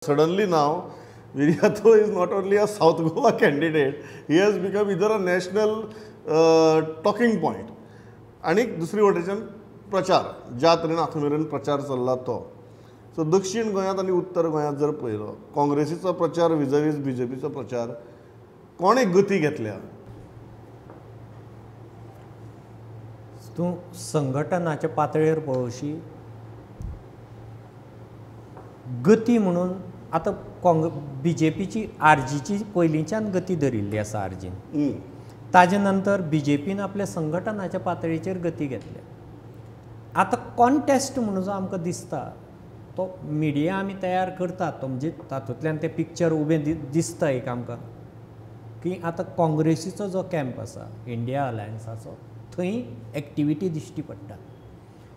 Suddenly now, Viriato is not only a South Goa candidate, he has become either a national talking point. आणि दुसरी वटेच्यान प्रचार ज्या तरेन आतामेरेन प्रचार चल्ला तो सो दक्षिण गोंयांत आनी उत्तर गोंयांत जर पळयलो काँग्रेसीचो प्रचार विजवीज बीजेपीचो प्रचार कोणे गती घेतल्या? तूं संघटनाच्या पातळेर पळोवशी गती म्हणून आतां बीजेपीची आरजीची पयलींच्यान गती धरिल्ली आसा आरजीन. ताजे नंतर बीजेपीन आपल्या संघटनाच्या पातळीचेर गती घेतल्या. आतां कॉन्टेस्ट म्हणून जो आमकां दिसता तो मिडिया आमी तयार करतात तो म्हणजे तातूंतल्यान तें पिक्चर उबें दिसता एक आमकां की आतां काँग्रेसीचो जो कॅम्प आसा इंडिया अलायन्साचो थंय एक्टिविटी दिश्टी पडटा.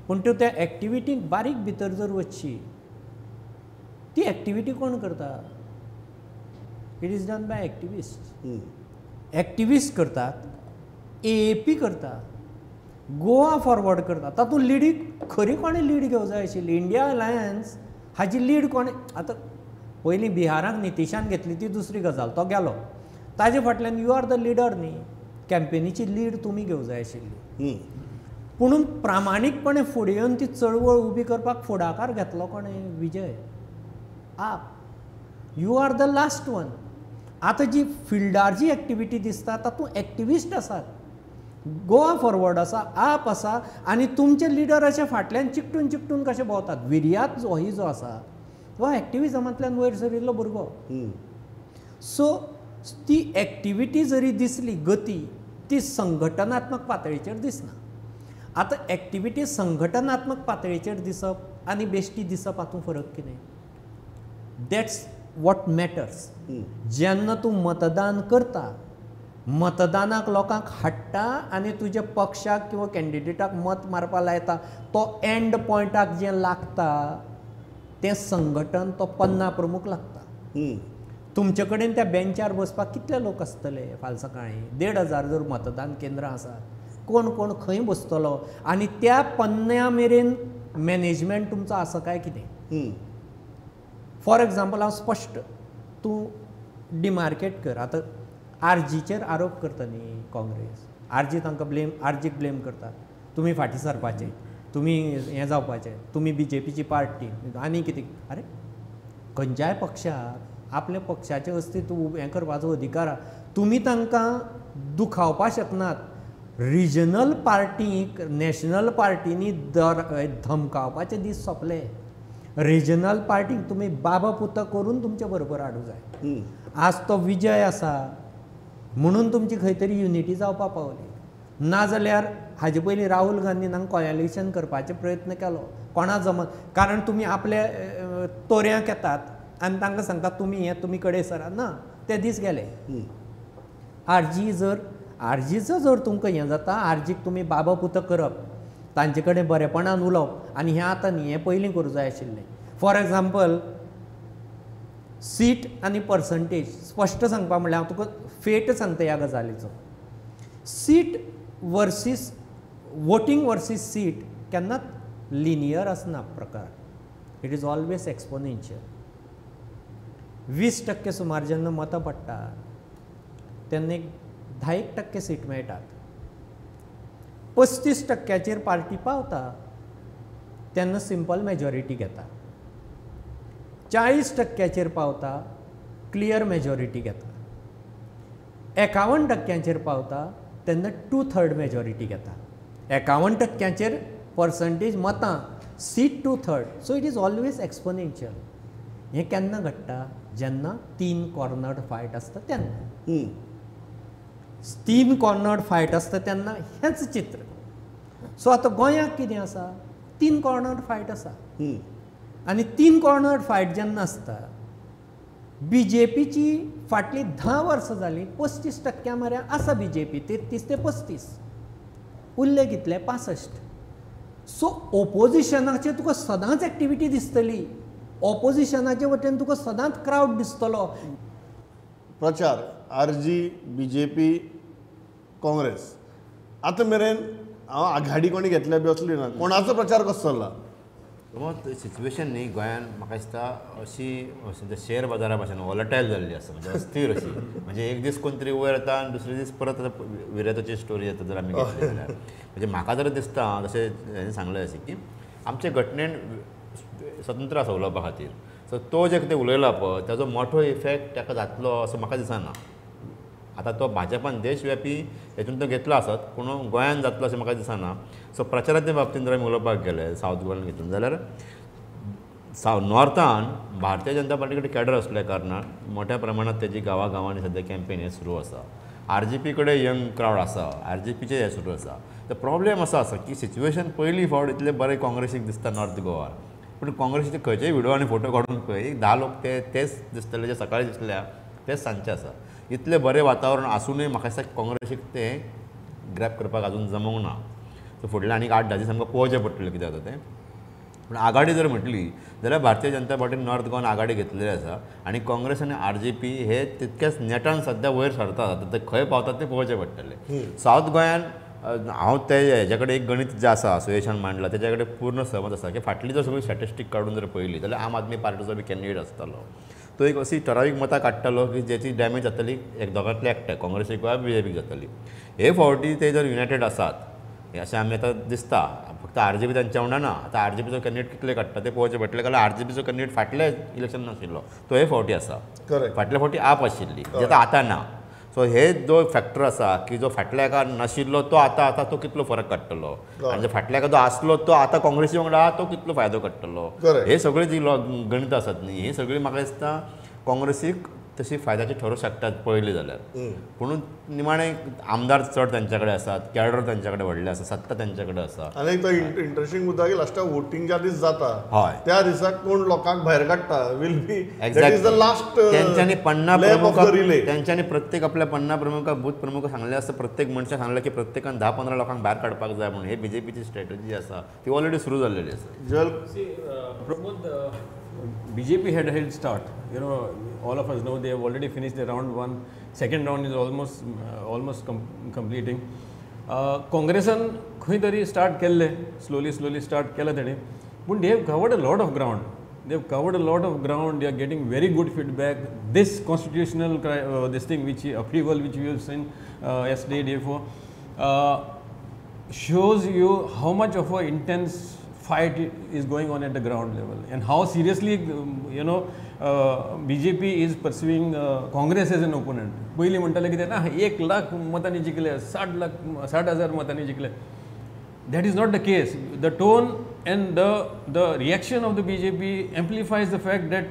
पूण त्यो त्या एक्टिविटीक बारीक भितर जर वचशी ती एक्टिविटी कोण करता? It is done by activist. Activist करतात, AAP करता, गोवा फॉरवर्ड करता. तातूंत लिडीक खरी कोणें लीड घेवंक जाय आशिल्ली इंडिया अलायन्स हाजी लीड कोणें? आतां पयलीं बिहाराक नितीशान घेतली ती दुसरी गजाल, तो गेलो. ताजे फाटल्यान यू आर द लिडर न्ही, कॅम्पेनीची लीड तुमी घेवंक जाय आशिल्ली. पुणून प्रामाणीकपणे फुडें येवन ती चळवळ उबी करपाक फुडाकार घेतलो कोणें? Vijay. You are the last one. आतां जी फिल्डार जी एक्टिविटी दिसता तातूंत एक्टिविस्ट आसात, गोवा फॉरवर्ड आसा, आप आसा आनी तुमच्या लिडराच्या फाटल्यान चिकटून चिकटून कशे भोंवतात. विर्यात जो आसा तो एक्टिविजमांतल्यान वयर सरिल्लो भुरगो. सो ती एक्टिविटी जरी दिसली गती ती संघटनात्मक पातळीचेर दिसना. आतां एक्टिविटी संघटनात्मक पातळीचेर दिसप आनी बेश्टी दिसप हातूंत फरक कितें? That's what matters. जेन्ना तूं मतदान करता, मतदानाक लोकांक हाडटा आनी तुज्या पक्षाक किंवा कॅन्डिडेटाक मत मारपा लायता, तो एंड पॉयंटाक जें लागता तें संघटन तो पन्ना प्रमुख लागता. तुमचे कडेन त्या बेंचार बसपाक कितले लोक आसतले फाल्यां सकाळीं? 1,500 जर मतदान केंद्रां आसात, कोण कोण खंय बसतलो आनी त्या पन्न्या मेरेन मॅनेजमेंट तुमचो आसा काय कितें? फॉर एग्जाम्पल हांव स्पश्ट तूं डिमार्केट कर. आतां आरजीचेर आरोप करता न्ही काँग्रेस, आरजी तांकां आरजीक ब्लेम करता. तुमी फाटीं सरपाचे, तुमी हें जावपाचें, तुमी बीजेपीची पार्टी आनी कितें. अरे खंयच्याय पक्षाक आपल्या पक्षाचें अस्तित्व हें करपाचो अधिकार आसा. तुमी तांकां दुखावपाक शकनात. रिजनल पार्टीक नॅशनल पार्टीनी धमकावपाचे दीस सोंपले. रिजनल पार्टीक तुमी बाबा पुता करून तुमचे बरोबर हाडूंक जाय. आज तो विजय आसा म्हणून तुमची खंय तरी युनिटी जावपा पावली. नाजाल्यार हाजे पयलीं राहुल गांधीन कॉलिशन करपाचे प्रयत्न केलो, कोणा जमत. कारण तुमी आपल्या तोऱ्यांक येतात आनी तांकां सांगतात तुमी हें तुमी कडेन सरा. ना, ते दीस गेले. आरजीचो जर तुमकां हें जाता, आरजीक तुमी बाबा पुता करप, तांचे कडेन बरेपणान उलोवप आनी हें आतां न्ही, हें पयलीं करूं जाय आशिल्लें. फॉर एग्जाम्पल सीट आनी पर्संटेज स्पश्ट सांगपा म्हणल्यार हांव तुका फेट सांगता ह्या गजालीचो. Seat versus voting versus seat केन्नाच लिनियर आसना प्रकार. It is always exponential. 20% सुमार जेन्ना मतां पडटात तेन्ना एक 10% सीट मेळटात. 35%चेर पार्टी पावता तेन्ना सिंपल मेजॉरिटी घेता. 40%चेर पावता क्लियर मेजॉरिटी घेता. 51%चेर पावता तेन्ना 2/3 मेजॉरिटी घेता. 51%चेर पर्संटेज मतां, seat 2/3. So it is always exponential. हें केन्ना घडटा? जेन्ना 3 कॉर्नर्ड फायट आसता तेन्ना. 3 कॉर्नर्ड फायट आसता तेन्ना हेंच चित्र. सो आतां गोंयांक कितें आसा? 3 कॉर्नर्ड फायट आसा. आनी 3 कॉर्नर्ड फायट जेन्ना आसता, बीजेपीची फाटलीं 10 वर्सां जालीं 35% म्हऱ्यार आसा बीजेपी, 33 ते 35. उरले कितले? 65. सो ओपोजिशनाचे तुका सदांच एक्टिविटी दिसतली. ऑपोजिशनाचे वटेन तुका सदांच क्रावड दिसतलो. प्रचार आरजी, बीजेपी, काँग्रेस आतां मेरेन हांव आघाडी कोणी घेतल्या बी असली ना. कोणाचो प्रचार कसो चल्ला? समज सिच्युएशन न्ही गोंयान म्हाका दिसता अशी शेअर बाजारा भाशेन वॉलटायल जाल्ली आसा म्हणजे अस्थिर अशी म्हणजे एक दीस कोण तरी वयर येता आनी दुसरे दीस परत विरेताची स्टोरी येता जर आमी घेतली जाल्यार म्हणजे म्हाका जर दिसता जशें हेणें सांगलें अशें की आमचे घटनेन स्वतंत्र आसा उलोवपा खातीर सो तो जे कितें उलयला पळय ताजो मोठो इफेक्ट ताका जातलो असो म्हाका दिसना आतां तो भाजपान देशव्यापी हेतून तो घेतलो आसत पूण गोंयान जातलो अशें म्हाका दिसना सो प्रचाराच्या बाबतींत जर आमी उलोवपाक गेले सावथ गोंयान घेतून जाल्यार नॉर्थान भारतीय जनता पार्टी कडेन कॅडर आसल्या कारणान मोठ्या प्रमाणात तेजी गांवांनी सद्या कॅम्पेन हें सुरू आसा RGP कडेन यंग क्रावड आसा RGPचें हें सुरू आसा तर प्रॉब्लेम असो आसा की सिच्युएशन पयलीं फावट इतले बरें काँग्रेसीक दिसता नॉर्थ गोवा पूण काँग्रेसीचे खंयचेय व्हिडिओ आनी फोटो काडून पळय 10 लोक तेच दिसतले जे सकाळीं दिसल्या तेच सांजचे आसा इतलें बरें वातावरण आसूनय म्हाका दिसता काँग्रेसीक तें ग्रॅप करपाक अजून जमोंक ना सो फुडले आनीक 8-10 दीस आमकां पळोवचें पडटलें कितें जाता तें पूण आघाडी जर म्हटली जाल्यार भारतीय जनता पार्टीन नॉर्थ गोवान आघाडी घेतलेली आसा आनी काँग्रेस आनी RGP हे तितकेच नेटान सद्या वयर सरतात ते खंय पावतात ते पळोवचें पडटलें सावथ गोंयान हांव ते हेजे कडेन एक गणित जें आसा सुयेशान मांडलां तेज्या कडेन पूर्ण सहमत आसा की फाटली जर सगळी स्टॅटिस्टीक काडून जर पळयली जाल्यार आम आदमी पार्टीचो बी कॅन्डिडेट आसतालो तो एक अशी ठरावीक मतां काडटालो की जेची डॅमेज जातली एक दोगांतले एकठांय काँग्रेसीक वा BJPक जातली हे फावटी ते जर युनायटेड आसात अशें आमी आतां दिसता फक्त RGP तांच्या वांगडा ना आतां RGPचो कॅन्डिडेट कितले काडटा ते पळोवचें पडटलें कारण RGPचो कॅन्डिडेट फाटल्या इलेक्शन नाशिल्लो तो हे फावटी आसा फाटल्या फावटी आप आशिल्ली जे आतां ना सो हे जो फॅक्टर आसा की जो फाटल्या एका नाशिल्लो तो आतां तो कितलो फरक काडटलो आनी जो फाटल्या एका जो आसलो तो आतां काँग्रेसी वांगडा तो कितलो फायदो काडटलो हे सगळी जी गणित आसात न्ही ही सगळी म्हाका दिसता काँग्रेसीक तशी फायद्याची ठरूंक शकतात पळयली जाल्यार पूण निमाणे आमदार चड तांच्या कडेन आसात कॅडर तांच्या कडेन व्हडले आसा सत्ता तांच्या कडेन आसा आनी तो इंटरेस्टिंग मुद्दा की लास्टाक वोटिंग ज्या दीस जाता हय त्या दिसाक कोण लोकांक भायर काडटा will be that is the last तेंच्यांनी 50 लॅप ऑफ द रिले तेंच्यांनी प्रत्येक आपल्या 50 प्रमुखांक बूथ प्रमुख सांगले आसता प्रत्येक मनशाक सांगलें की प्रत्येकान 10-15 लोकांक भायर काडपाक जाय म्हणून हे BJPची स्ट्रॅटजी आसा ती ऑलरेडी सुरू जाल्लेली आसा जल Pramod, BJP had a head start. You know, all of us know they have already finished the round one. Second round is almost completing. Congressan खंय तरी start केल्ले, slowly start केला तेणे. But they have covered a lot of ground. They have covered a lot of ground. They are getting very good feedback. This constitutional this thing upheaval which we have seen yesterday, day before, shows you how much of a intense fight is going on at the ground level and how seriously BJP is pursuing Congress as an opponent. पयलीं म्हणटाले कितें ना 1 लाख मतांनी जिखले 60,000 मतांनी जिखले. That is not the case. The tone and the reaction of the BJP amplifies the fact that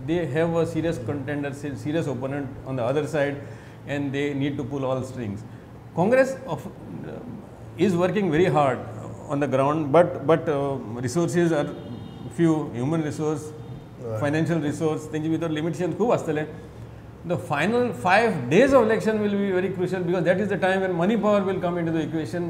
they have a serious contender, serious opponent on the other side and they need to pull all strings. Congress is working very hard on the ground, but resources are few, human resource, financial resource, तेंचे भितर limitations खूब आसतले. The final 5 days of election will be very crucial because that is the time when money power will come into the equation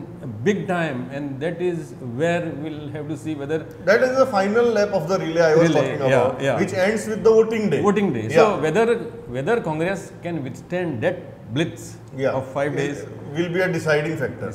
big time, and that is where we'll have to see whether that is the final lap of the relay I was talking about, which ends with the voting day. So whether Congress can withstand that blitz of 5 days will be a deciding factor.